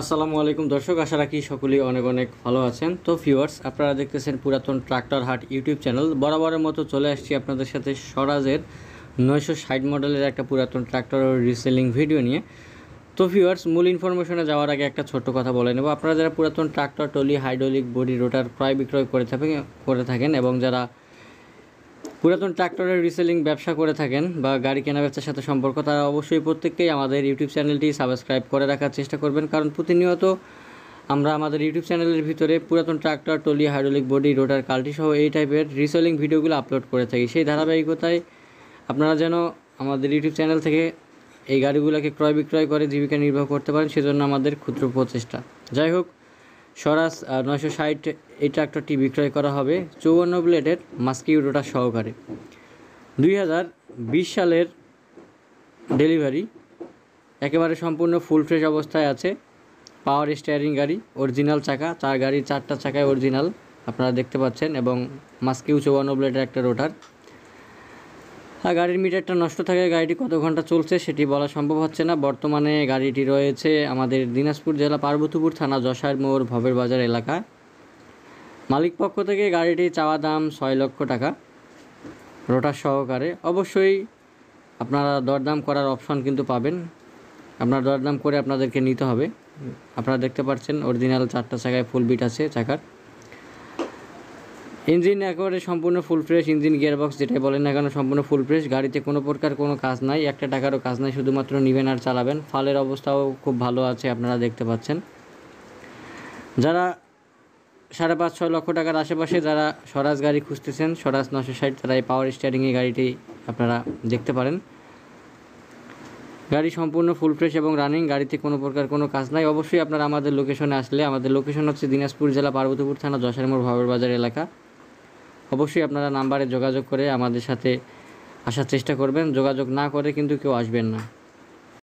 আসসালামু আলাইকুম দর্শক, আশা রাখি সকলেই অনেক অনেক ভালো আছেন। তো ভিউয়ার্স, আপনারা দেখতেছেন পুরাতন ট্রাক্টর হাট ইউটিউব চ্যানেল। বরাবরের মতো চলে আসছি আপনাদের সাথে স্বরাজের 960 মডেলের একটা পুরাতন ট্রাক্টর রিসেলিং ভিডিও নিয়ে। তো ভিউয়ার্স, মূল ইনফরমেশনে যাওয়ার আগে একটা ছোট্ট কথা বলে নেব। আপনারা যারা পুরাতন ট্রাক্টর, টলি, হাইড্রোলিক, বডি, রোটার ক্রয় বিক্রয় করে থাকেন এবং যারা পুরাতন ট্রাক্টরের রিসেলিং ব্যবসা করে থাকেন বা গাড়ি কেনা বেচার সাথে সম্পর্ক, তারা অবশ্যই প্রত্যেককেই আমাদের ইউটিউব চ্যানেলটি সাবস্ক্রাইব করে রাখার চেষ্টা করবেন, কারণ প্রতিনিয়ত আমরা আমাদের ইউটিউব চ্যানেলের ভিতরে পুরাতন ট্রাক্টর, টলি, হাইড্রোলিক, বডি, রোটার, কাল্টি সহ এই টাইপের রিসেলিং ভিডিওগুলো আপলোড করে থাকি। সেই ধারাবাহিকতায় আপনারা যেন আমাদের ইউটিউব চ্যানেল থেকে এই গাড়িগুলোকে ক্রয় বিক্রয় করে জীবিকা নির্বাহ করতে পারেন, সেজন্য আমাদের ক্ষুদ্র প্রচেষ্টা। যাই হোক, স্বরাজ 960 এই ট্রাক্টরটি বিক্রয় করা হবে 54 ব্লেডের মাস্কিউ রোটার সহকারে। 2020 সালের ডেলিভারি, একেবারে সম্পূর্ণ ফুল ফ্রেশ অবস্থায় আছে। পাওয়ার স্টিয়ারিং গাড়ি, অরিজিনাল চাকা, গাড়ির 4টা চাকায় অরিজিনাল আপনারা দেখতে পাচ্ছেন, এবং মাস্কিউ 54 ব্লেডের একটা রোটার। আর গাড়ির মিটারটা নষ্ট থাকায় গাড়িটি কত ঘন্টা চলছে সেটি বলা সম্ভব হচ্ছে না। বর্তমানে গাড়িটি রয়েছে আমাদের দিনাজপুর জেলা পার্বতীপুর থানা যশার মোড় ভবের বাজার এলাকায়। মালিক পক্ষ থেকে গাড়িটি চাওয়া দাম 6 লক্ষ টাকা রোটার সহকারে। অবশ্যই আপনারা দরদাম করার অপশন কিন্তু পাবেন, আপনারা দরদাম করে আপনাদেরকে নিতে হবে। আপনারা দেখতে পাচ্ছেন অরিজিনাল 4টা চাকায় ফুল বিট আছে চাকার। ইঞ্জিন একেবারে সম্পূর্ণ ফুল ফ্রেশ, ইঞ্জিন গিয়ারবক্স যেটাই বলেন না কেন সম্পূর্ণ ফুল ফ্রেশ। গাড়িতে কোনো প্রকার কোনো কাজ নাই, একটা টাকারও কাজ নাই, শুধুমাত্র নেবেন আর চালাবেন। ফালের অবস্থাও খুব ভালো আছে, আপনারা দেখতে পাচ্ছেন। যারা 5.5-6 লক্ষ টাকার আশেপাশে যারা স্বরাজ গাড়ি খুঁজতেছেন, স্বরাজ 960, তারা এই পাওয়ার স্টিয়ারিংয়ে গাড়িটি আপনারা দেখতে পারেন। গাড়ি সম্পূর্ণ ফুল ফ্রেশ এবং রানিং, গাড়িতে কোনো প্রকার কোনো কাজ নাই। অবশ্যই আপনারা আমাদের লোকেশনে আসলে, আমাদের লোকেশন হচ্ছে দিনাজপুর জেলা পার্বতীপুর থানা যশার মোড় ভবের বাজার এলাকা। অবশ্যই আপনারা নাম্বারে যোগাযোগ করে আমাদের সাথে আসার চেষ্টা করবেন, যোগাযোগ না করে কিন্তু কেউ আসবেন না।